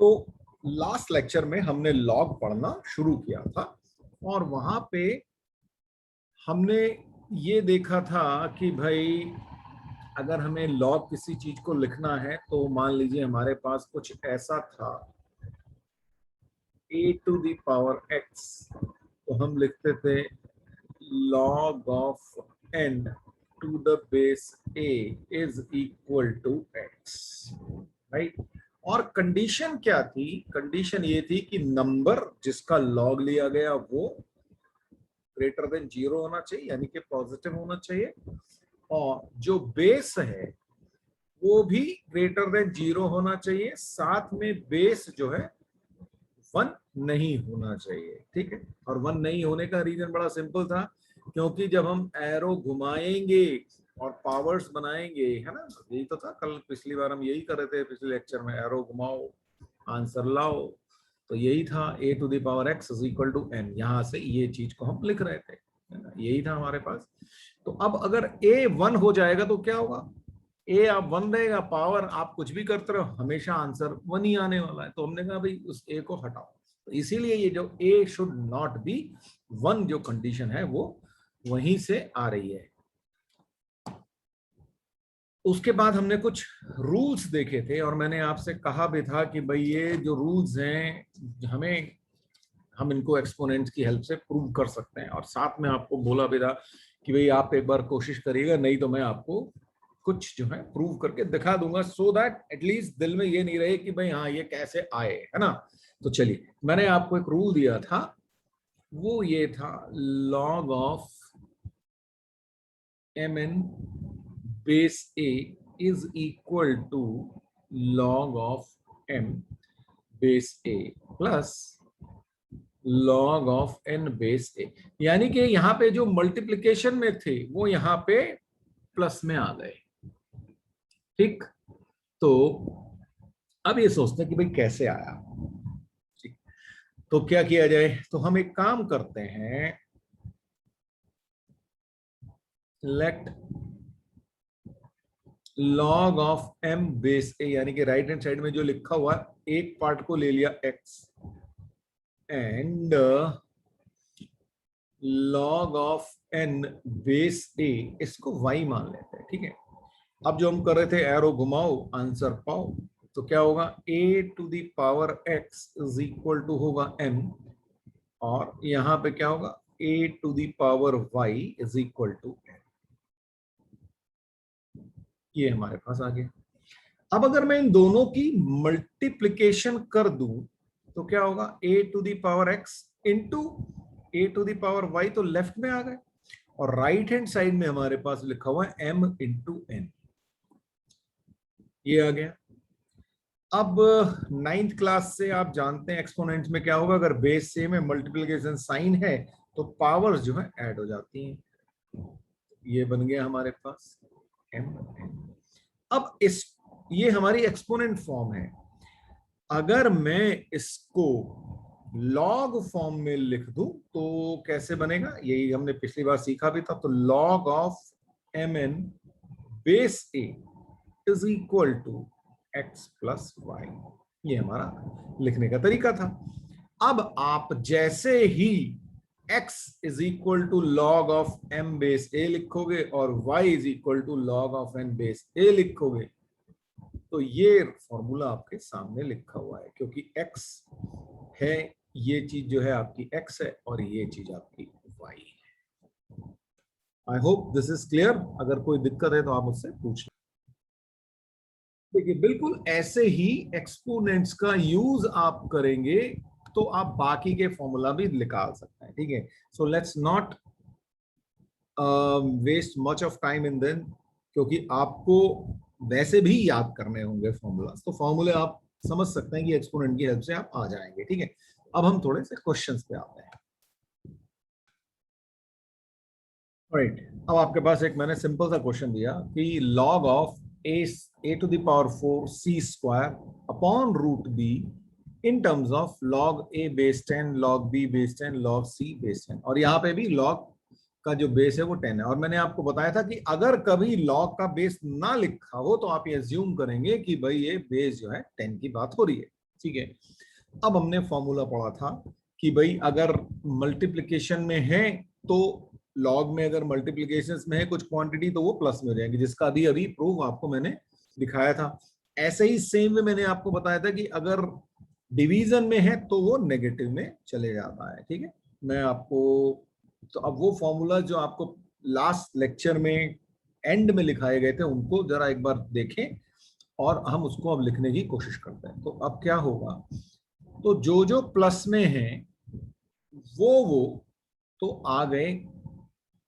तो last lecture में हमने लॉग पढ़ना शुरू किया था और वहां पे हमने ये देखा था कि भाई अगर हमें लॉग किसी चीज को लिखना है तो मान लीजिए हमारे पास कुछ ऐसा था a to the power x, तो हम लिखते थे log of n to the base a is equal to x, right. और कंडीशन क्या थी? कंडीशन ये थी कि नंबर जिसका लॉग लिया गया वो ग्रेटर देन 0 होना चाहिए, यानी कि पॉजिटिव होना चाहिए, और जो बेस है वो भी ग्रेटर देन 0 होना चाहिए, साथ में बेस जो है 1 नहीं होना चाहिए, ठीक है। और 1 नहीं होने का रीजन बड़ा सिंपल था, क्योंकि जब हम एरो घुमाएंगे और पावर्स बनाएंगे, है ना, यही तो था कल पिछली बार हम यही कर रहे थे, पिछले लेक्चर में एरो घुमाओ आंसर लाओ, तो यही था a to the power x is equal to n, यहां से ये चीज को हम लिख रहे थे, यही था हमारे पास। तो अब अगर a 1 हो जाएगा तो क्या होगा? a आप 1 रहेगा, पावर आप कुछ भी करते रहो हमेशा आंसर 1 ही आने वाला है, तो हमने कहा भाई उस a को हटाओ, तो इसीलिए ये जो a शुड नॉट बी 1 जो कंडीशन है वो वहीं से आ रही है। उसके बाद हमने कुछ रूल्स देखे थे और मैंने आपसे कहा भी था कि भाई ये जो रूल्स हैं हम इनको एक्सपोनेंट्स की हेल्प से प्रूव कर सकते हैं, और साथ में आपको बोला भी था कि भाई आप एक बार कोशिश करिएगा, नहीं तो मैं आपको कुछ जो है प्रूव करके दिखा दूंगा, सो दैट एटलीस्ट दिल में ये नहीं रहे कि भाई हाँ ये कैसे आए, है ना। तो चलिए, मैंने आपको एक रूल दिया था, वो ये था log of mn base a is equal to log of m base a plus log of n base a, यानी कि यहाँ पे जो मल्टीप्लिकेशन में थे वो यहाँ पे प्लस में आ गए, ठीक। तो अब ये सोचते हैं कि भाई कैसे आया, ठीक। तो क्या किया जाए? तो हम एक काम करते हैं, let log of m base a, यानी कि राइट हैंड साइड में जो लिखा हुआ एक पार्ट को ले लिया x and log of n base a, इसको y मान लेते हैं, ठीक है। अब जो हम कर रहे थे एरो घुमाओ आंसर पाओ, तो क्या होगा? a to the power x is equal to होगा m, और यहां पे क्या होगा? a to the power y is equal to n, ये हमारे पास आ गया। अब अगर मैं इन दोनों की मल्टीप्लिकेशन कर दूं तो क्या होगा? a to the power x into a to the power y, तो लेफ्ट में आ गए, और राइट हैंड साइड में हमारे पास लिखा हुआ है m इंटू n, ये आ गया। अब 9th क्लास से आप जानते हैं एक्सपोनेंट्स में क्या होगा, अगर बेस सेम है मल्टीप्लिकेशन साइन है तो पावर्स जो है ऐड हो जाती हैं, ये बन गया हमारे पास m n। अब ये हमारी एक्सपोनेंट फॉर्म है, अगर मैं इसको लॉग फॉर्म में लिख दूं तो कैसे बनेगा? यही हमने पिछली बार सीखा भी था, तो log of mn base a is equal to x plus y, ये हमारा लिखने का तरीका था। अब आप जैसे ही x is equal to log of m base a लिखोगे और y is equal to log of n base a लिखोगे, तो ये फॉर्मूला आपके सामने लिखा हुआ है, क्योंकि x है, ये चीज जो है आपकी x है और ये चीज आपकी y है। I hope this is clear, अगर कोई दिक्कत है तो आप मुझसे पूछ लें। देखिए, बिल्कुल ऐसे ही एक्सपोनेंट्स का यूज आप करेंगे तो आप बाकी के फॉर्मूला भी निकाल सकते हैं, ठीक है। So let's not waste much of time in then, क्योंकि आपको वैसे भी याद करने होंगे फॉर्मूलास, तो फॉर्मूले आप समझ सकते हैं कि एक्सपोनेंट की हेल्प से आप आ जाएंगे, ठीक है। अब हम थोड़े से क्वेश्चंस पे आते हैं। राइट, अब आपके पास एक मैंने सिंपल सा क्वेश्चन दिया कि log of a to the power 4 c square upon root b in terms of log a base 10, log b base 10, log c base 10, और यहाँ पे भी log का जो बेस है वो 10 है। और मैंने आपको बताया था कि अगर कभी log का बेस ना लिखा हो तो आप ये अज्यूम करेंगे कि भाई ये बेस जो है 10 की बात हो रही है, ठीक है। अब हमने फॉर्मूला पढ़ा था कि भाई अगर मल्टीप्लिकेशन में है तो लॉग में, अगर मल्टीप्लिकेशन में है कुछ क्वांटिटी तो वो प्लस में हो जाएंगे, जिसका अभी अभी प्रूफ आपको मैंने दिखाया था। ऐसे ही सेम में मैंने आपको बताया था कि अगर डिवीजन में है तो वो नेगेटिव में चले जाता है। ठीक है, मैं आपको तो अब वो फॉर्मूला जो आपको लास्ट लेक्चर में एंड में लिखाए गए थे उनको जरा एक बार देखें और हम उसको अब लिखने की कोशिश करते हैं। तो अब क्या होगा, तो जो जो प्लस में है वो तो आ गए,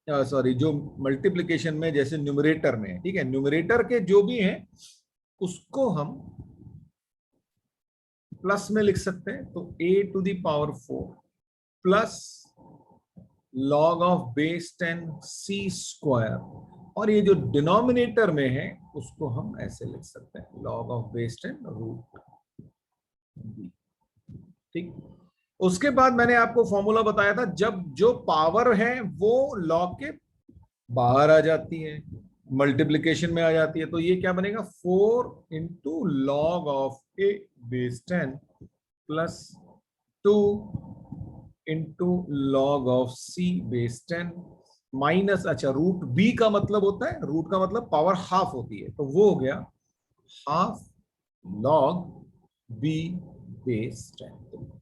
सॉरी जो मल्टीप्लिकेशन में जैसे न्यूमरेटर में है, ठीक है, न्यूमरेटर के जो भी हैं उसको हम प्लस में लिख सकते हैं। तो a⁴ plus log of base 10 c², और ये जो डिनोमिनेटर में है उसको हम ऐसे लिख सकते हैं log ऑफ बेस 10 √b। ठीक, उसके बाद मैंने आपको फॉर्मूला बताया था, जब जो पावर है वो लॉग के बाहर आ जाती है, मल्टीप्लिकेशन में आ जाती है, तो ये क्या बनेगा 4 into log of a base 10 plus 2 into log of c base 10 minus, अच्छा रूट b का मतलब होता है, रूट का मतलब पावर हाफ होती है, तो वो हो गया हाफ लॉग b बेस 10।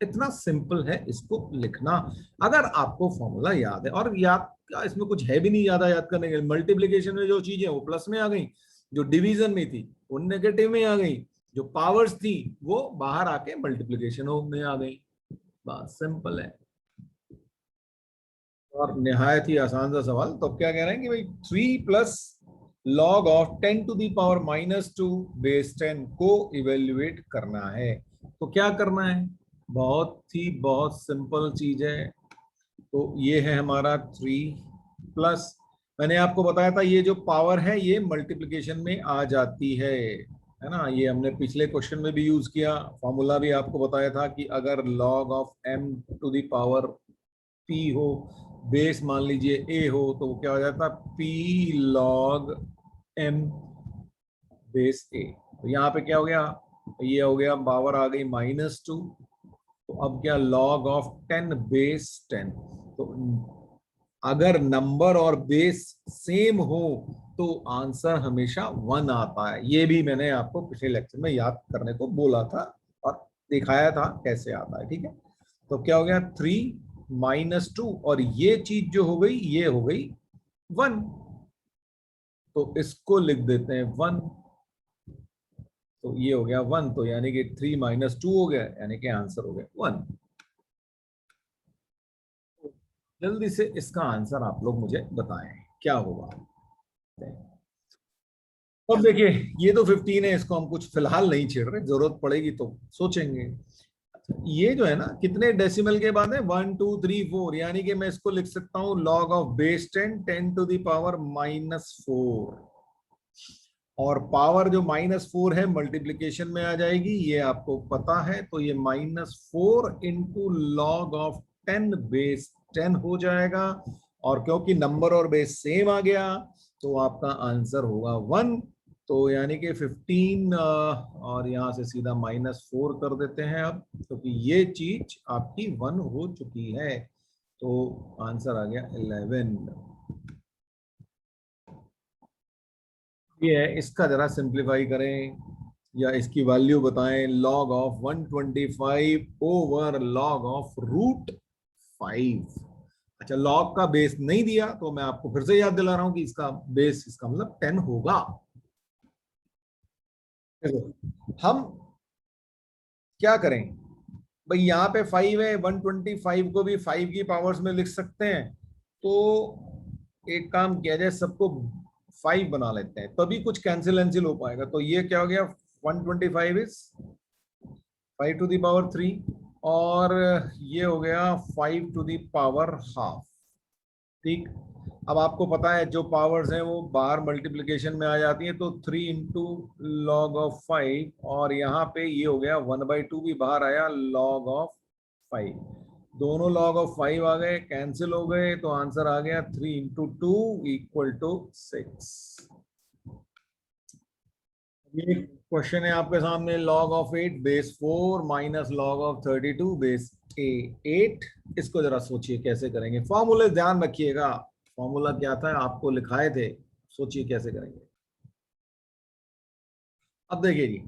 इतना सिंपल है इसको लिखना, अगर आपको फॉर्मूला याद है। और याद इसमें कुछ है भी नहीं ज्यादा याद करने के लिए। मल्टीप्लिकेशन में जो चीजें वो प्लस में आ गई, जो डिवीजन में थी वो नेगेटिव में आ गई, जो पावर्स थी वो बाहर आके मल्टीप्लिकेशन में आ गई। बस सिंपल है और निहायत ही आसान सा सवाल। तो अब क्या कह रहे हैं कि भाई 3 प्लस लॉग ऑफ 10⁻⁻2 बेस 10 को इवेल्युएट करना है। तो क्या करना है, बहुत सिंपल चीज है। तो ये है हमारा 3 प्लस, मैंने आपको बताया था ये जो पावर है ये मल्टीप्लिकेशन में आ जाती है ना, ये हमने पिछले क्वेश्चन में भी यूज किया। फॉर्मूला भी आपको बताया था कि अगर log ऑफ m⁻p हो, बेस मान लीजिए a हो, तो वो क्या हो जाता है p log m base a। तो यहाँ पे क्या हो गया, ये हो गया पावर आ गई -2। तो अब क्या log ऑफ 10 बेस 10, तो अगर नंबर और बेस सेम हो तो आंसर हमेशा 1 आता है। ये भी मैंने आपको पिछले लेक्चर में याद करने को बोला था और दिखाया था कैसे आता है। ठीक है, तो क्या हो गया 3 - 2, और ये चीज जो हो गई ये हो गई 1, तो इसको लिख देते हैं 1। तो ये हो गया 1, तो यानी कि 3 - 2 हो गया, यानी कि आंसर हो गया 1। जल्दी से इसका आंसर आप लोग मुझे बताएं क्या होगा। अब देखिए ये तो 15 है, इसको हम कुछ फिलहाल नहीं छेड़ रहे, जरूरत पड़ेगी तो सोचेंगे। ये जो है ना कितने डेसिमल के बाद है 1 2 3 4, यानी कि मैं इसको लिख सकता हूँ log ऑफ बेस 10 10⁻⁻4, और पावर जो -4 है मल्टीप्लीकेशन में आ जाएगी, ये आपको पता है। तो ये -4 इंटू लॉग ऑफ 10 बेस 10 हो जाएगा, और क्योंकि नंबर और बेस सेम आ गया तो आपका आंसर होगा 1। तो यानी कि 15, और यहां से सीधा -4 कर देते हैं अब, क्योंकि ये चीज आपकी 1 हो चुकी है। तो आंसर आ गया 11। ये है, इसका जरा सिंप्लीफाई करें या इसकी वैल्यू बताएं। log of 125 over log of √5। अच्छा, log का बेस नहीं दिया तो मैं आपको फिर से याद दिला रहा हूं कि इसका बेस, इसका मतलब 10 होगा। देखो हम क्या करें भाई, यहाँ पे 5 है, 125 को भी 5 की पावर्स में लिख सकते हैं। तो एक काम किया जाए, सबको 5 बना लेते हैं, तभी कुछ कैंसिल हो पाएगा। तो ये क्या हो गया 125 इज 5⁻3, और ये हो गया 5⁻½ ठीक। अब आपको पता है जो पावर्स हैं वो बाहर मल्टीप्लिकेशन में आ जाती हैं, तो 3 इंटू लॉग ऑफ 5, और यहाँ पे ये हो गया 1/2 भी बाहर आया log ऑफ 5। दोनों log ऑफ 5 आ गए, कैंसिल हो गए, तो आंसर आ गया 3 इंटू 2 = 6। ये क्वेश्चन है आपके सामने, log of 8 base 4 minus log of 32 base A 8। इसको जरा सोचिए कैसे करेंगे, फॉर्मूले ध्यान रखिएगा। फॉर्मूला क्या था आपको लिखाए थे, सोचिए कैसे करेंगे। अब देखिए जी,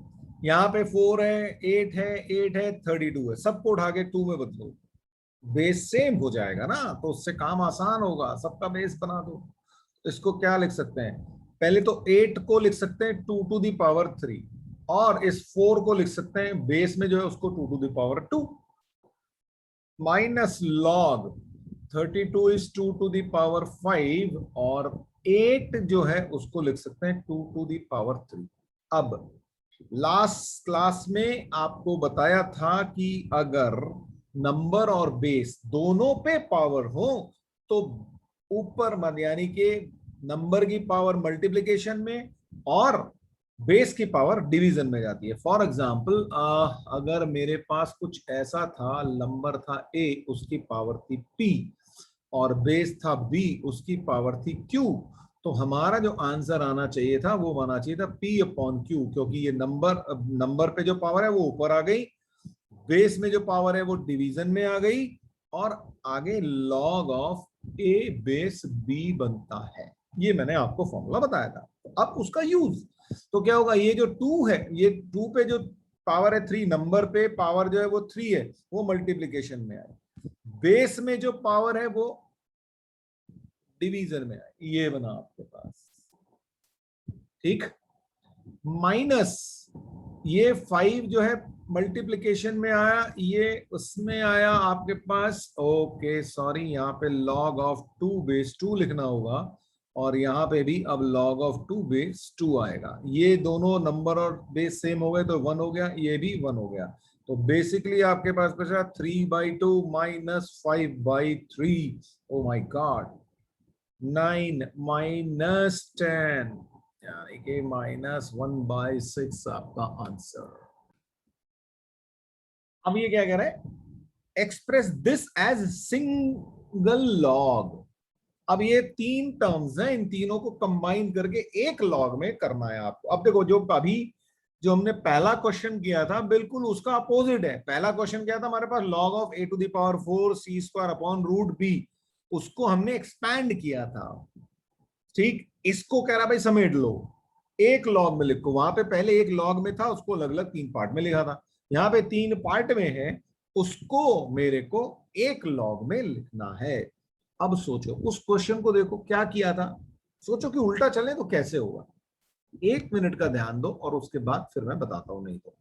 यहाँ पे 4 है, 8 है, 8 है, 32 है, सबको उठा के 2 में बदलो, बेस सेम हो जाएगा ना, तो उससे काम आसान होगा, सबका बेस बना दो। तो इसको क्या लिख सकते हैं, पहले तो 8 को लिख सकते हैं 2 टू दी पावर 3, और इस 4 को लिख सकते हैं बेस में जो है उसको 2 to the power 2, minus log 32 is 2 to the power 5, और 8 जो है उसको लिख सकते हैं 2 टू दी पावर 3। अब लास्ट क्लास में आपको बताया था कि अगर नंबर और बेस दोनों पे पावर हो तो ऊपर मत, यानी कि नंबर की पावर मल्टीप्लिकेशन में और बेस की पावर डिवीजन में जाती है। फॉर एग्जाम्पल, अगर मेरे पास कुछ ऐसा था, नंबर था ए, उसकी पावर थी पी, और बेस था बी, उसकी पावर थी क्यू, तो हमारा जो आंसर आना चाहिए था वो आना चाहिए था P अपॉन क्यू, क्योंकि ये नंबर पे जो पावर है वो ऊपर आ गई, बेस में जो पावर है वो डिवीजन में आ गई, और आगे log of a base b बनता है। ये मैंने आपको फॉर्मूला बताया था। अब उसका यूज तो क्या होगा, ये जो 2 है, ये 2 पे जो पावर है 3, नंबर पे पावर जो है वो 3 है, वो मल्टीप्लीकेशन में आए, बेस में जो पावर है वो डिवीजन में आए, ये बना आपके पास, ठीक। माइनस ये 5 जो है मल्टीप्लिकेशन में आया, ये उसमें आया आपके पास, ओके सॉरी, यहाँ पे लॉग ऑफ 2 बेस 2 लिखना होगा, और यहाँ पे भी अब log ऑफ 2 बेस 2 आएगा। ये दोनों नंबर और बेस सेम हो गए तो 1 हो गया, ये भी 1 हो गया। तो बेसिकली आपके पास बचा 3/2 minus 5/3, oh my God, 9 minus 10, यानी कि -1/6 आपका आंसर। अब ये क्या कह रहा है, express this as single log. अब ये 3 टर्म्स हैं, इन तीनों को कंबाइन करके एक लॉग में करना है आपको। अब देखो, जो अभी जो हमने पहला क्वेश्चन किया था बिल्कुल उसका अपोजिट है। पहला क्वेश्चन क्या था हमारे पास, log of a to the power 4 c square upon root b, उसको हमने एक्सपैंड किया था, ठीक। इसको कह रहा भाई समेट लो, एक लॉग में लिखो, वहां पे पहले एक लॉग में था, उसको अलग अलग 3 पार्ट में लिखा था, यहाँ पे 3 पार्ट में है, उसको मेरे को एक लॉग में लिखना है। अब सोचो उस क्वेश्चन को, देखो क्या किया था, सोचो कि उल्टा चले तो कैसे होगा। 1 मिनट का ध्यान दो और उसके बाद फिर मैं बताता हूं, नहीं तो।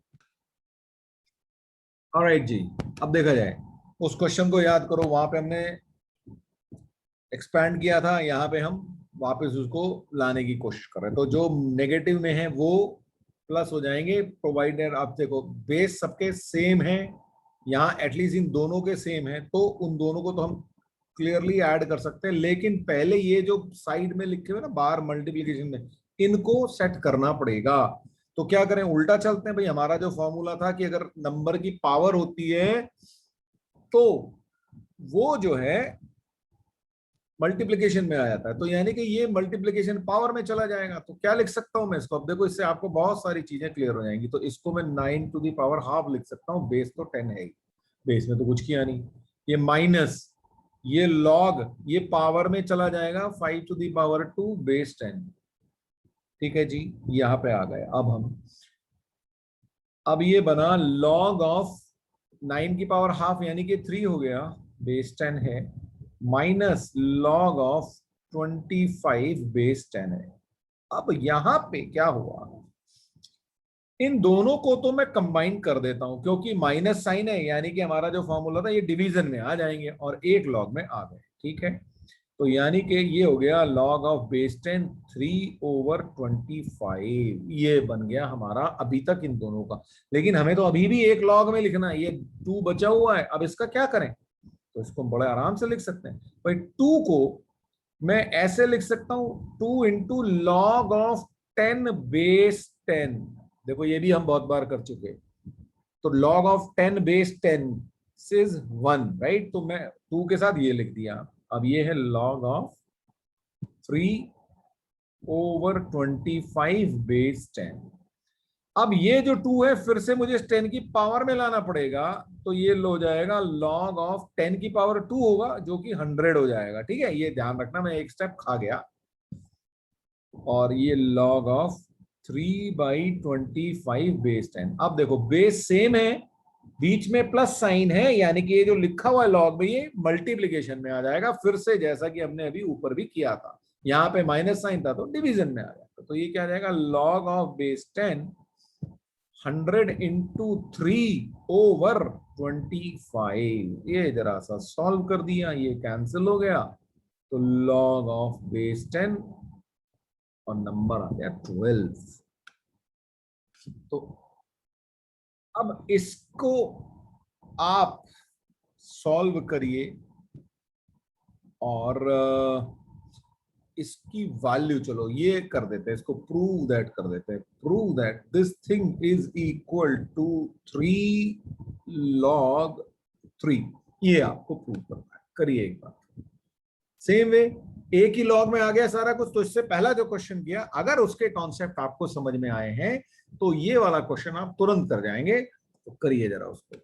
ऑलराइट जी, अब देखा जाए, उस क्वेश्चन को याद करो, वहां पे हमने एक्सपैंड किया था, यहाँ पे हम वापस उसको लाने की कोशिश कर रहे हैं। तो जो नेगेटिव में है वो प्लस हो जाएंगे, प्रोवाइडर आप देखो बेस सबके सेम है, यहाँ एटलीस्ट इन दोनों के सेम है, तो उन दोनों को तो हम क्लियरली ऐड कर सकते हैं। लेकिन पहले ये जो साइड में लिखे हुए ना बार मल्टीप्लीकेशन में, इनको सेट करना पड़ेगा। तो क्या करें, उल्टा चलते हैं भाई। हमारा जो फॉर्मूला था कि अगर नंबर की पावर होती है तो वो जो है मल्टीप्लिकेशन में आ जाता है, तो यानी कि ये मल्टीप्लिकेशन पावर में चला जाएगा। तो क्या लिख सकता हूं मैं इसको, अब देखो इससे आपको बहुत सारी चीजें क्लियर हो जाएंगी। तो इसको मैं 9 टू दी पावर हाफ लिख सकता हूँ, बेस तो 10 है ही, बेस में तो कुछ किया नहीं। ये माइनस, ये लॉग, ये पावर में चला जाएगा 5 टू दी पावर 2 बेस 10, ठीक है जी। यहाँ पे आ गए अब हम, अब ये बना लॉग ऑफ 9 की पावर हाफ यानी कि 3 हो गया, बेस 10 है, माइनस लॉग ऑफ 25 बेस 10 है। अब यहां पे क्या हुआ, इन दोनों को तो मैं कंबाइन कर देता हूं, क्योंकि माइनस साइन है, यानी कि हमारा जो फॉर्मूला था ये डिवीजन में आ जाएंगे और एक लॉग में आ गए, ठीक है। तो यानी कि ये हो गया लॉग ऑफ बेस 10 3/25, ये बन गया हमारा अभी तक इन दोनों का। लेकिन हमें तो अभी भी एक लॉग में लिखना है, ये 2 बचा हुआ है, अब इसका क्या करें। तो इसको बड़े आराम से लिख सकते हैं भाई, 2 को मैं ऐसे लिख सकता हूं, 2 इंटू लॉग ऑफ 10 बेस 10। देखो ये भी हम बहुत बार कर चुके हैं। तो log of 10 base 10 is 1, right. तो मैं 2 के साथ ये लिख दिया। अब ये है log ऑफ 3/25 बेस 10। अब ये जो 2 है फिर से मुझे 10 की पावर में लाना पड़ेगा, तो ये हो जाएगा log ऑफ 10 की पावर 2 होगा, जो कि 100 हो जाएगा। ठीक है, ये ध्यान रखना, मैं एक स्टेप खा गया। और ये log ऑफ 3/25 बेस 10। अब देखो बेस सेम है, बीच में प्लस साइन है, यानी कि ये जो लिखा हुआ है लॉग में ये मल्टीप्लीकेशन में आ जाएगा फिर से, जैसा कि हमने अभी ऊपर भी किया था। यहाँ पे माइनस साइन था तो डिवीजन में आ जाएगा। तो ये क्या आ जाएगा, log ऑफ बेस 10 100 इंटू 3/25। ये जरा सा सॉल्व कर दिया, ये कैंसिल हो गया, तो log ऑफ बेस 10 और नंबर आ गया 12। तो अब इसको आप सॉल्व करिए और इसकी वैल्यू, चलो ये कर देते हैं, इसको प्रूव दैट कर देते हैं। Prove that this thing is equal to 3 log 3। ये आपको प्रूव करना है, करिए एक बार। सेम वे एक ही लॉग में आ गया सारा कुछ, तो इससे पहला जो क्वेश्चन किया, अगर उसके कॉन्सेप्ट आपको समझ में आए हैं तो ये वाला क्वेश्चन आप तुरंत कर जाएंगे। तो करिए जरा उसको।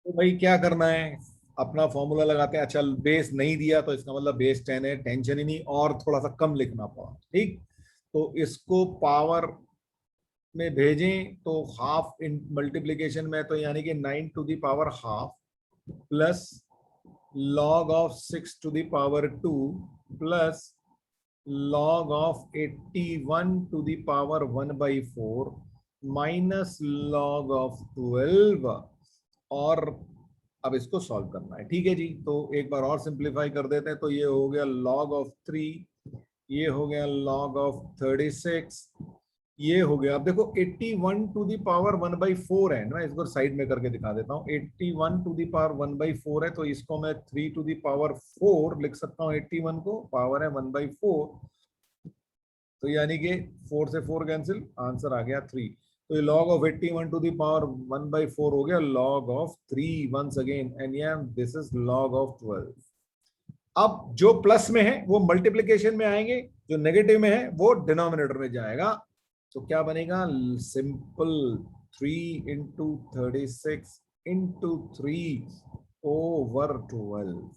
तो भाई क्या करना है, अपना फॉर्मूला लगाते हैं। अच्छा बेस नहीं दिया तो इसका मतलब बेस 10 है, टेंशन ही नहीं, और थोड़ा सा कम लिखना पड़ा। ठीक, तो इसको पावर में भेजें तो हाफ इन मल्टीप्लीकेशन में, तो यानी कि 9 to the power half plus log of 6 to the power 2 plus log of 81 to the power 1/4 minus log of 12। और अब इसको सॉल्व करना है। ठीक है जी, तो एक बार और सिंप्लीफाई कर देते हैं। तो ये हो गया log of 3, ये हो गया log of 36, ये हो गया। अब देखो 81 टू दी पावर 1/4 है ना, इसको साइड में करके दिखा देता हूँ। 81 टू दी पावर 1/4 है, तो इसको मैं 3 टू दी पावर 4 लिख सकता हूँ। 81 को पावर है 1/4, तो यानी कि 4 से 4 कैंसिल, आंसर आ गया 3। तो ये log of 81 to the power 1/4 हो गया log of 3 once again, and this is log of 12। अब जो प्लस में है वो मल्टीप्लीकेशन में आएंगे, जो नेगेटिव में है वो डिनोमिनेटर में जाएगा। तो क्या बनेगा, सिंपल 3 इंटू 36 इंटू 3/12।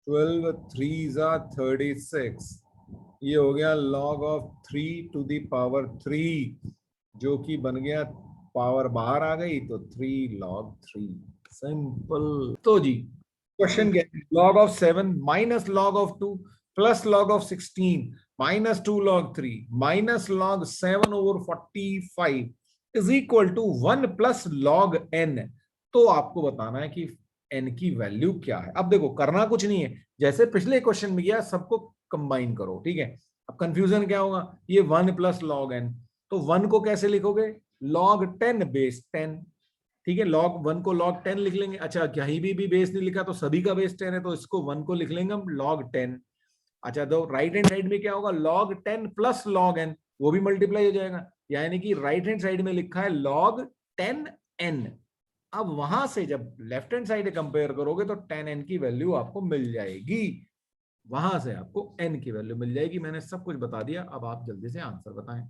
12 3 36, ये हो गया log of 3 to the power 3, जो कि बन गया, पावर बाहर आ गई तो 3 log 3। सिंपल। तो जी क्वेश्चन क्या है, log of 7 minus log of 2 plus log of 16 minus 2 log 3 minus log 7/45 is equal to 1 plus log n। तो आपको बताना है कि n की वैल्यू क्या है। अब देखो करना कुछ नहीं है, जैसे पिछले क्वेश्चन में किया, सबको कंबाइन करो। ठीक है, अब कंफ्यूजन क्या होगा, ये 1 प्लस log n, तो 1 को कैसे लिखोगे, log 10 बेस 10। ठीक है, log 1 को log 10 लिख लेंगे। अच्छा कहीं भी बेस नहीं लिखा तो सभी का बेस 10 है, तो इसको 1 को लिख लेंगे हम log 10। अच्छा तो राइट हैंड साइड में क्या होगा, log 10 प्लस log n, वो भी मल्टीप्लाई हो जाएगा, यानी कि राइट हैंड साइड में लिखा है log 10n। अब वहां से जब लेफ्ट हैंड साइड कंपेयर करोगे तो 10n की वैल्यू आपको मिल जाएगी, वहां से आपको n की वैल्यू मिल जाएगी। मैंने सब कुछ बता दिया, अब आप जल्दी से आंसर बताएं।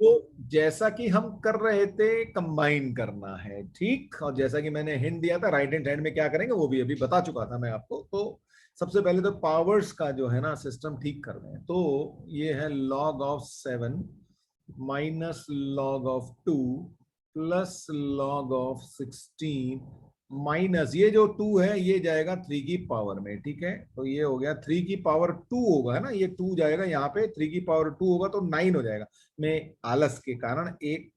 तो जैसा कि हम कर रहे थे, कंबाइन करना है। ठीक, और जैसा कि मैंने हिंट दिया था राइट हैंड साइड में क्या करेंगे वो भी अभी बता चुका था मैं आपको। तो सबसे पहले तो पावर्स का जो है ना सिस्टम ठीक कर रहे हैं। तो ये है log of 7 minus log of 2 plus log of 16 minus ये जो 2 है ये जाएगा 3 की पावर में। ठीक है, तो ये हो गया 3 की पावर 2 होगा, है ना, ये 2 जाएगा यहाँ पे, 3 की पावर 2 होगा तो 9 हो जाएगा। मैं आलस के कारण एक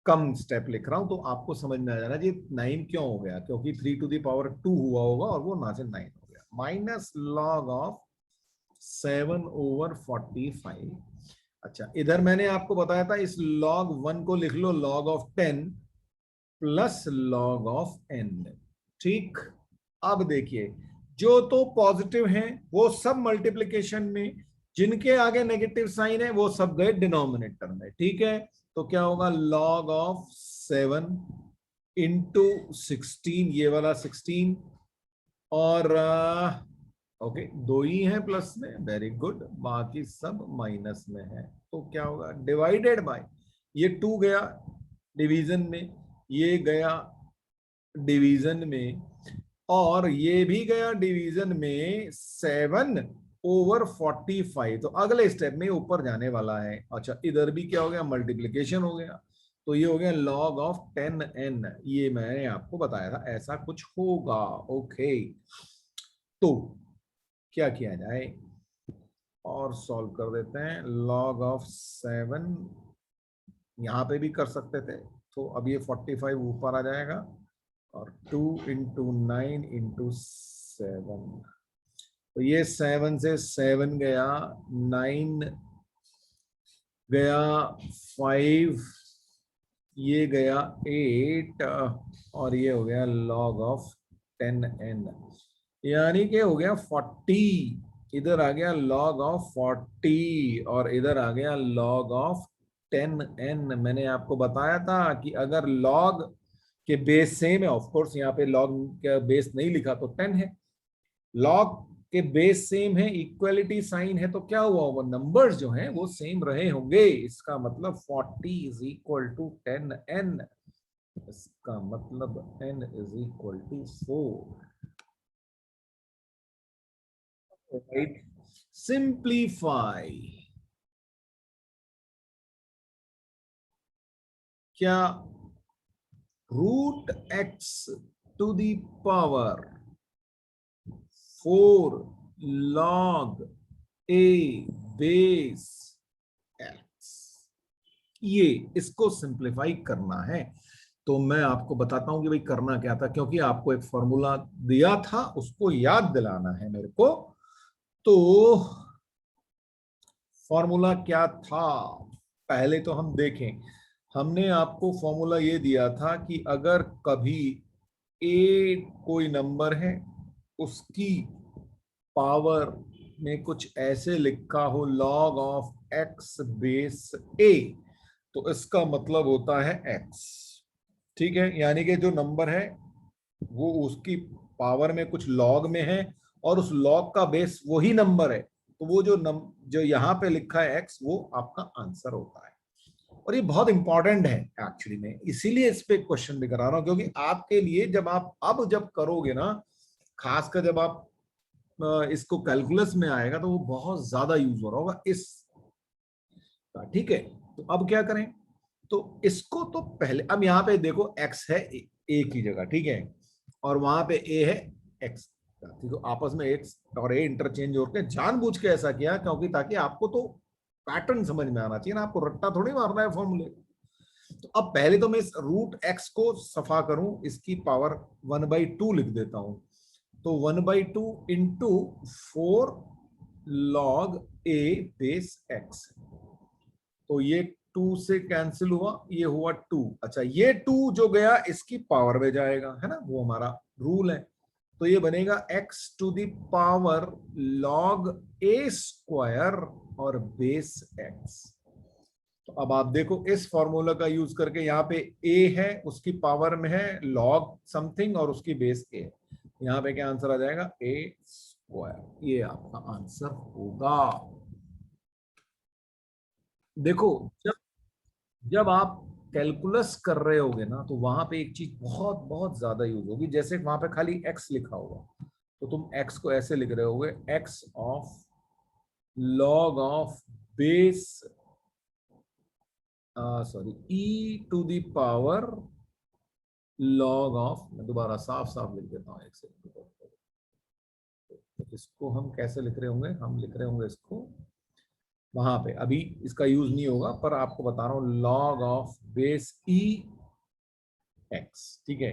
कम स्टेप लिख रहा हूं, तो आपको समझ में आ जाना जी 9 क्यों हो गया, क्योंकि 3 टू द पावर 2 हुआ होगा और वो ना से 9 हो गया। Minus log of 7/45। अच्छा इधर मैंने आपको बताया था इस log 1 को लिख लो log of 10 plus log of n। ठीक, अब देखिए जो तो पॉजिटिव हैं वो सब मल्टीप्लिकेशन में, जिनके आगे नेगेटिव साइन है वो सब गए डिनोमिनेटर में। ठीक है, तो क्या होगा log ऑफ 7 इंटू 16, ये वाला 16, और ओके, दो ही है प्लस में, वेरी गुड, बाकी सब माइनस में है। तो क्या होगा, डिवाइडेड बाय, ये 2 गया डिवीजन में, ये गया डिवीजन में, और ये भी गया डिवीजन में 7/45। तो अगले स्टेप में ऊपर जाने वाला है। अच्छा, इधर भी क्या हो गया, मल्टीप्लीकेशन हो गया, तो ये हो गया log ऑफ 10n। ये मैंने आपको बताया था ऐसा कुछ होगा। ओके, तो क्या किया जाए, और सॉल्व कर देते हैं। log ऑफ 7 यहां पे भी कर सकते थे, तो अब ये 45 ऊपर आ जाएगा, और 2 इंटू 9 इंटू 7। तो ये 7 से 7 गया, 9 गया, 5 ये गया 8, और ये हो गया log ऑफ 10n, यानी कि हो गया 40। इधर आ गया log ऑफ 40 और इधर आ गया log ऑफ 10n। मैंने आपको बताया था कि अगर log के बेस सेम है, ऑफ कोर्स यहाँ पे log का बेस नहीं लिखा तो 10 है, log के बेस सेम है, इक्वलिटी साइन है, तो क्या हुआ, वो नंबर्स जो हैं वो सेम रहे होंगे। इसका मतलब 40 इज इक्वल टू 10n, इसका मतलब n is equal to 4। Right, simplify, क्या root x to the power 4 log a base x, ये इसको सिंप्लीफाई करना है। तो मैं आपको बताता हूं कि भाई करना क्या था, क्योंकि आपको एक फॉर्मूला दिया था उसको याद दिलाना है मेरे को। तो फॉर्मूला क्या था, पहले तो हम देखें। हमने आपको फॉर्मूला ये दिया था कि अगर कभी ए कोई नंबर है, उसकी पावर में कुछ ऐसे लिखा हो log of x base a, तो इसका मतलब होता है x। ठीक है, यानी कि जो नंबर है वो उसकी पावर में कुछ लॉग में है, और उस लॉग का बेस वही नंबर है, तो वो जो यहाँ पे लिखा है x, वो आपका आंसर होता है। और ये बहुत इंपॉर्टेंट है एक्चुअली में, इसीलिए इस पे क्वेश्चन भी करा रहा हूं, क्योंकि आपके लिए जब करोगे ना, खासकर जब आप इसको कैलकुलस में आएगा, तो वो बहुत ज्यादा यूज हो रहा होगा इस। ठीक है, तो अब क्या करें, तो इसको तो पहले, अब यहाँ पे देखो x है a की जगह, ठीक है, और वहां पे a है x, तो आपस में x और a इंटरचेंज होकर जानबूझ के ऐसा किया, क्योंकि ताकि आपको तो पैटर्न समझ में आना चाहिए ना, आपको रट्टा थोड़ी मारना है फॉर्मूले। तो अब पहले तो मैं इस रूट x को सफा करूं, इसकी पावर 1/2 लिख देता हूं, तो 1/2 into 4 log a base x, तो ये 2 से कैंसिल हुआ, ये हुआ 2। अच्छा, ये 2 जो गया इसकी पावर में जाएगा, है ना, वो हमारा रूल है। तो ये बनेगा x to the power log a square और बेस x। तो अब आप देखो इस फॉर्मूला का यूज करके, यहाँ पे a है, उसकी पावर में है log समथिंग और उसकी बेस a, यहाँ पे क्या आंसर आ जाएगा, a स्क्वायर, ये आपका आंसर होगा। देखो, जब जब आप कैलकुलस कर रहे होगे ना, तो वहां पे एक चीज बहुत बहुत ज्यादा यूज होगी, जैसे वहां पे खाली x लिखा होगा, तो तुम x को ऐसे लिख रहे होगे, x of log of base, sorry, e to the power log of, मैं दोबारा साफ साफ लिख देता हूँ, एक सेकंड, तो इसको हम कैसे लिख रहे होंगे, हम लिख रहे होंगे इसको, वहां पे अभी इसका यूज नहीं होगा, पर आपको बता रहा हूं log of base e x, ठीक है,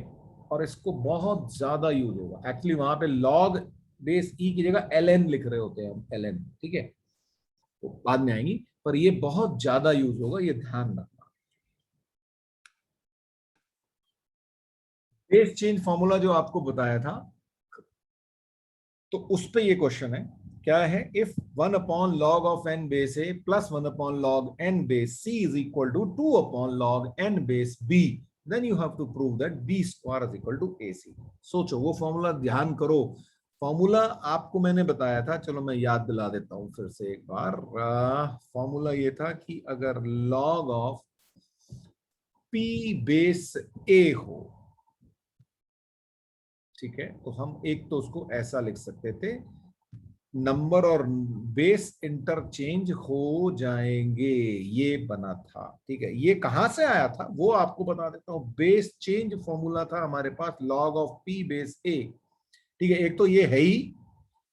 और इसको बहुत ज्यादा यूज होगा एक्चुअली, वहां पे log बेस e की जगह ln लिख रहे होते हैं हम, ln, ठीक है, तो बाद में आएंगी, पर ये बहुत ज्यादा यूज होगा, ये ध्यान रखना। बेस चेंज फॉर्मूला जो आपको बताया था, तो उस पे ये क्वेश्चन है, क्या है, if 1/log of n base a plus 1/log n base c is equal to 2/log n base b, then you have to prove that b square is equal to ac। सोचो, वो formula ध्यान करो, formula आपको मैंने बताया था, चलो मैं याद दिला देता हूं फिर से एक बार। फॉर्मूला ये था कि अगर log of p base a हो, ठीक है, तो हम एक तो उसको ऐसा लिख सकते थे, नंबर और बेस इंटरचेंज हो जाएंगे, ये बना था, ठीक है। ये कहां से आया था वो आपको बता देता हूं। बेस चेंज फॉर्मूला था हमारे पास, log of p base a, ठीक है। एक तो ये है ही,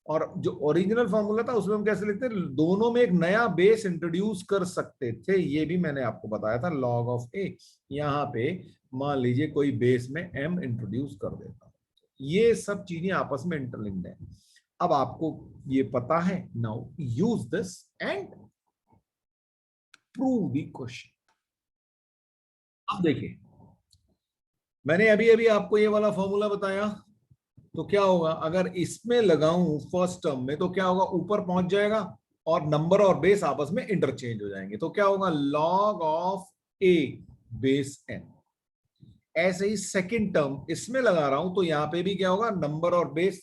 और जो ओरिजिनल फॉर्मूला था उसमें हम कैसे लिखते हैं, दोनों में एक नया बेस इंट्रोड्यूस कर सकते थे, ये भी मैंने आपको बताया था। लॉग ऑफ a, यहाँ पे मान लीजिए कोई बेस में m इंट्रोड्यूस कर देता हूं, ये सब चीजें आपस में इंटरलिंक्ड है। अब आपको ये पता है, now use this and prove the question. अब देखिए, मैंने अभी अभी आपको ये वाला फॉर्मूला बताया, तो क्या होगा अगर इसमें लगाऊं फर्स्ट टर्म में, तो क्या होगा, ऊपर पहुंच जाएगा और नंबर और बेस आपस में इंटरचेंज हो जाएंगे, तो क्या होगा, log of a base n। ऐसे ही सेकंड टर्म इसमें लगा रहा हूं, तो यहां पे भी क्या होगा, नंबर और बेस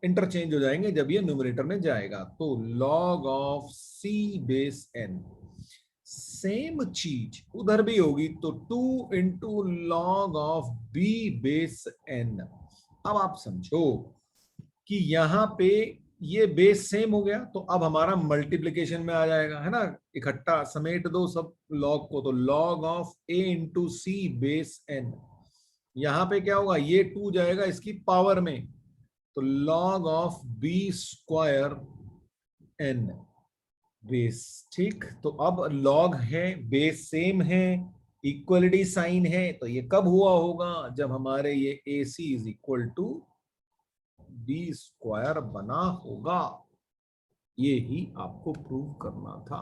इंटरचेंज हो जाएंगे जब ये न्यूमरेटर में जाएगा, तो log of c base n। Same चीज उधर भी होगी, तो 2 into log of b base n। अब आप समझो कि यहां पे ये बेस सेम हो गया, तो अब हमारा मल्टीप्लीकेशन में आ जाएगा, है ना, इकट्ठा समेट दो सब लॉग को, तो log of a into c base n। यहां पे क्या होगा, ये 2 जाएगा इसकी पावर में, तो log of b square n base, ठीक। तो अब लॉग है, बेस सेम है, इक्वलिटी साइन है, तो ये कब हुआ होगा, जब हमारे ये AC is equal to b square बना होगा। ये ही आपको प्रूव करना था।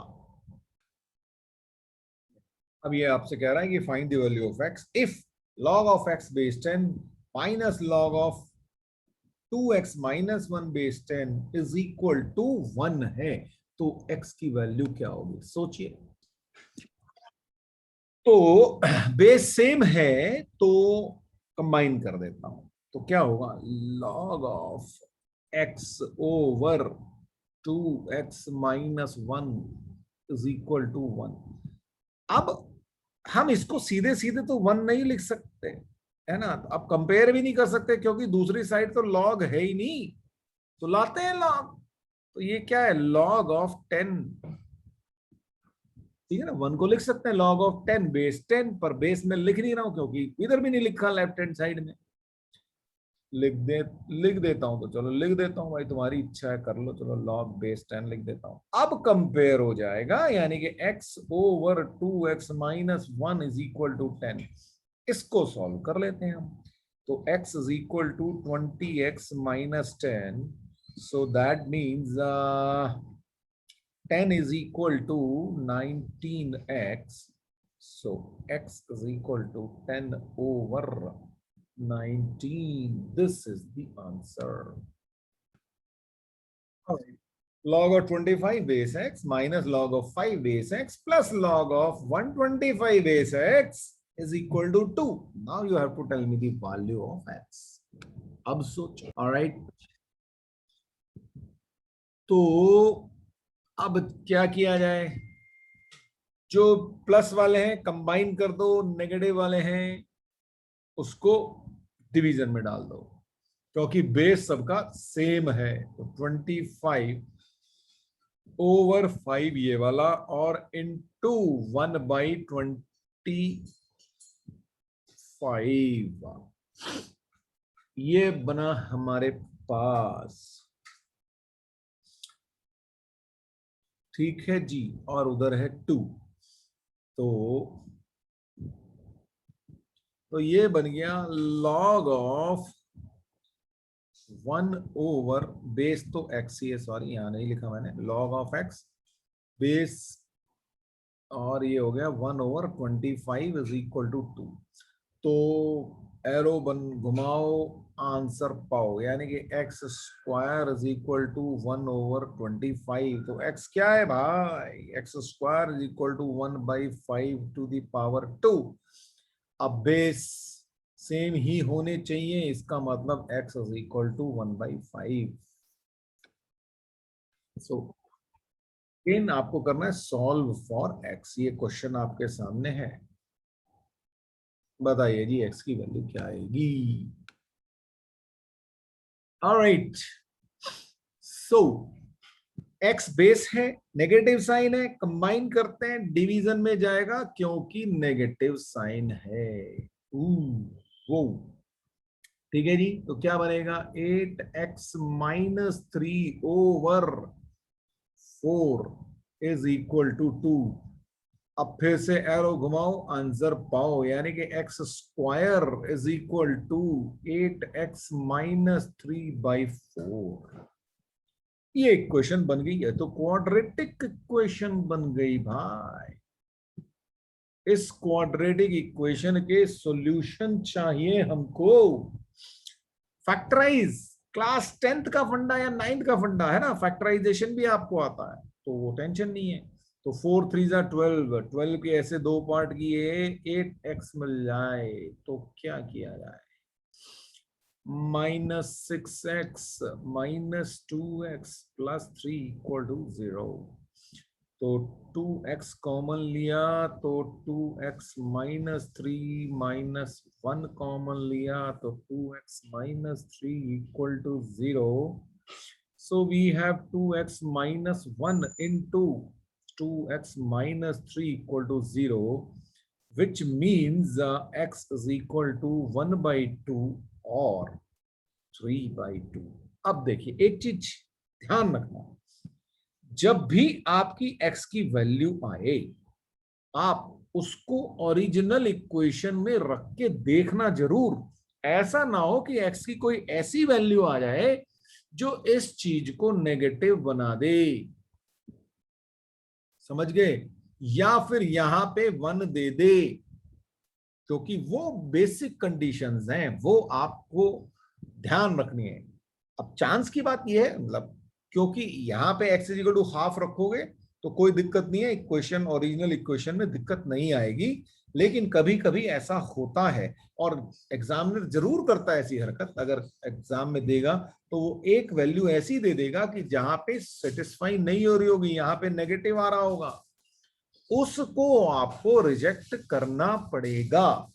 अब ये आपसे कह रहा है कि find the value of x if log of x base 10 minus log of 2x minus 1 base 10 is equal to 1 है, तो x की वैल्यू क्या होगी, सोचिए। तो बेस सेम है, तो कंबाइन कर देता हूं, तो क्या होगा, log of x over 2x minus 1 is equal to 1। अब हम इसको सीधे सीधे तो 1 नहीं लिख सकते, है ना, तो अब कंपेयर भी नहीं कर सकते, क्योंकि दूसरी साइड तो लॉग है ही नहीं, तो लाते हैं लॉग। तो ये क्या है, लॉग ऑफ 10, ठीक है ना, 1 को लिख सकते हैं लॉग ऑफ 10 बेस 10, पर बेस में लिख नहीं रहा हूं क्योंकि इधर भी नहीं लिखा लेफ्ट हैंड साइड में। लिख देता हूं, तो चलो लिख देता हूं भाई, तुम्हारी इच्छा है कर लो, चलो लॉग बेस 10 लिख देता हूं। अब कंपेयर हो जाएगा, यानी कि x over 2x minus 1 is equal to 10। इसको सॉल्व कर लेते हैं हम, तो x is equal to 20x minus 10, so that means 10 is equal to 19x, so x is equal to 10 over 19. This is the answer. Log of 25 base x minus log of 5 base x plus log of 125 base x is equal to 2. Now you have to tell me the value of x. अब सोचो, all right. तो अब क्या किया जाए, जो plus वाले हैं कंबाइन कर दो, नेगेटिव वाले हैं उसको डिवीजन में डाल दो, क्योंकि बेस सबका सेम है, तो 25 ओवर 5 ये वाला, और इंटू 1/25 ये बना हमारे पास, ठीक है जी। और उधर है 2, तो ये बन गया लॉग ऑफ 1 ओवर बेस, तो एक्स ही है, सॉरी यहां नहीं लिखा मैंने, लॉग ऑफ एक्स बेस, और ये हो गया 1 ओवर 25 इज इक्वल टू 2। तो एरो बन घुमाओ, आंसर पाओ, यानी कि x square is equal to 1 over 25। तो एक्स क्या है भाई, x square is equal to 1/5 to the power 2। अब बेस सेम ही होने चाहिए, इसका मतलब x is equal to 1/5। So again आपको करना है सॉल्व फॉर x। ये क्वेश्चन आपके सामने है, बताइए जी x की वैल्यू क्या आएगी। ऑलराइट, सो x बेस है, नेगेटिव साइन है, कंबाइन करते हैं, डिवीजन में जाएगा क्योंकि नेगेटिव साइन है। वो ठीक है जी, तो क्या बनेगा 8x-3/4 इज इक्वल टू 2। अब फिर से एरो घुमाओ, आंसर पाओ, यानी कि x square is equal to 8x-3/4। ये इक्वेशन बन गई है, तो क्वाड्रेटिक इक्वेशन बन गई भाई। इस क्वाड्रेटिक इक्वेशन के सॉल्यूशन चाहिए हमको। फैक्टराइज, क्लास 10th का फंडा या 9th का फंडा है ना, फैक्टराइजेशन भी आपको आता है, तो वो टेंशन नहीं है। तो 4×3 = 12, 12 के ऐसे दो पार्ट किए, 8x मिल जाए तो क्या किया जाए, -6x -2x +3 = 0। तो 2x कॉमन लिया तो 2x -3 -1 कॉमन लिया तो 2x -3 = 0। So we have 2x -1 into 2x -3 = 0, which means x is equal to 1/2 और 3/2। अब देखिए एक चीज ध्यान रखना, जब भी आपकी x की वैल्यू आए, आप उसको ओरिजिनल इक्वेशन में रख के देखना जरूर। ऐसा ना हो कि x की कोई ऐसी वैल्यू आ जाए जो इस चीज को नेगेटिव बना दे, समझ गए, या फिर यहां पे 1 दे दे, क्योंकि वो बेसिक कंडीशंस हैं, वो आपको ध्यान रखनी है। अब चांस की बात यह है, मतलब क्योंकि यहां पे x इक्वल टू हाफ रखोगे तो कोई दिक्कत नहीं है, इक्वेशन ओरिजिनल इक्वेशन में दिक्कत नहीं आएगी। लेकिन कभी कभी ऐसा होता है, और एग्जामिनर जरूर करता है ऐसी हरकत, अगर एग्जाम में देगा तो वो एक वैल्यू ऐसी दे देगा कि जहां पे सेटिस्फाई नहीं हो रही होगी, यहां पे नेगेटिव आ रहा होगा, उसको आपको रिजेक्ट करना पड़ेगा।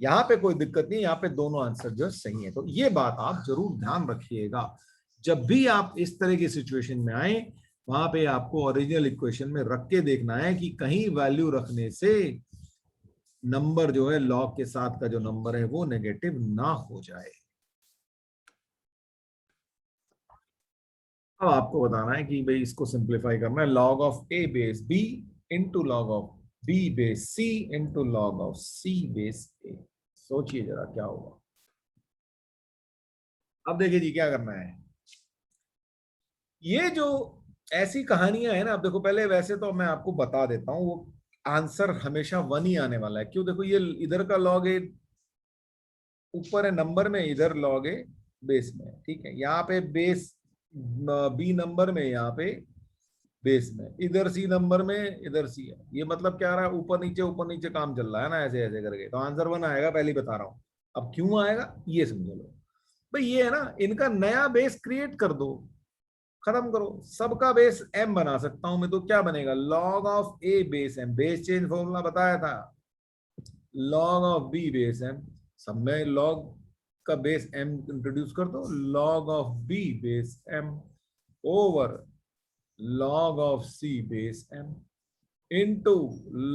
यहां पे कोई दिक्कत नहीं, यहां पे दोनों आंसर जो सही है। तो ये बात आप जरूर ध्यान रखिएगा, जब भी आप इस तरह की सिचुएशन में आए, वहां पे आपको ओरिजिनल इक्वेशन में रख के देखना है कि कहीं वैल्यू रखने से नंबर जो है लॉग के साथ का जो नंबर है वो नेगेटिव ना हो जाए। अब आपको बताना है कि भाई इसको सिंप्लीफाई करना है, log of a base b into log of b base c into log of c base a। सोचिए जरा क्या होगा। अब देखिए जी क्या करना है, ये जो ऐसी कहानियां है ना, अब देखो पहले वैसे तो मैं आपको बता देता हूं, वो आंसर हमेशा 1 ही आने वाला है। क्यों, देखो ये इधर का लॉग है ऊपर है नंबर में, इधर लॉग है बेस में, ठीक है, यहाँ पे बेस बी नंबर में, यहाँ पे बेस में, इधर सी नंबर में, इधर सी है। ये मतलब क्या रहा है, ऊपर नीचे काम चल रहा है ना, ऐसे ऐसे करके, तो आंसर 1 आएगा, पहले ही बता रहा हूं। अब क्यों आएगा ये समझ लो भाई, ये है ना, इनका नया बेस क्रिएट कर दो, खत्म करो, सबका बेस m बना सकता हूं मैं, तो क्या बनेगा, log of a base m, base change formula बताया था, log of b base m, सब में लॉग का बेस m इंट्रोड्यूस कर दो, log of b base m over log of c base m into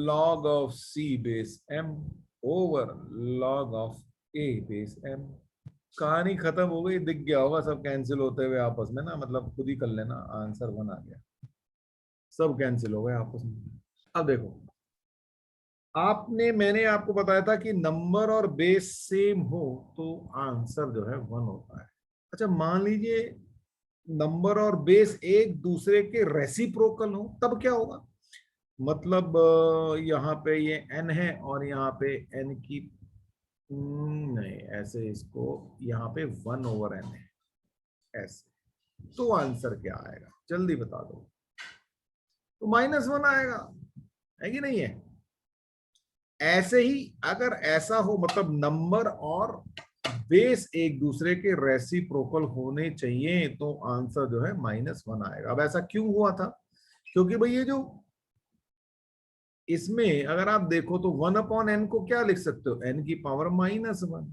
log of c base m over log of a base m। कहानी खत्म हो गई, दिख गया होगा सब कैंसिल होते हुए आपस में ना, मतलब खुद ही कर लेना, आंसर 1 आ गया, सब कैंसिल हो गए आपस में। अब देखो, मैंने आपको बताया था कि नंबर और बेस सेम हो तो आंसर जो है 1 होता है। अच्छा मान लीजिए नंबर और बेस एक दूसरे के रेसिप्रोकल हो, तब क्या होगा, मतलब यहाँ पे ये n है और यहाँ पे n की नहीं, ऐसे इसको यहाँ पे 1/n है, ऐसे, तो आंसर क्या आएगा जल्दी बता दो, तो -1 आएगा, है कि नहीं है। ऐसे ही अगर ऐसा हो, मतलब नंबर और बेस एक दूसरे के रेसिप्रोकल होने चाहिए, तो आंसर जो है -1 आएगा। अब ऐसा क्यों हुआ था? क्योंकि भाई ये जो इसमें अगर आप देखो तो 1/n को क्या लिख सकते हो, n की पावर -1।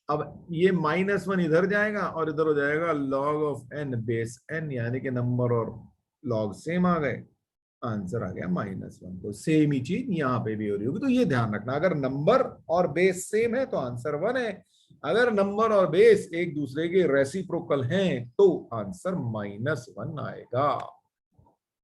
अब ये -1 इधर जाएगा और इधर हो जाएगा log of n base n, यानी कि नंबर और log सेम आ गए, आंसर आ गया -1। तो सेम ही चीज यहाँ पे भी हो रही होगी। तो ये ध्यान रखना, अगर नंबर और बेस सेम है तो आंसर 1 है, अगर नंबर और बेस एक दूसरे के रेसिप्रोकल हैं तो आंसर -1 आएगा।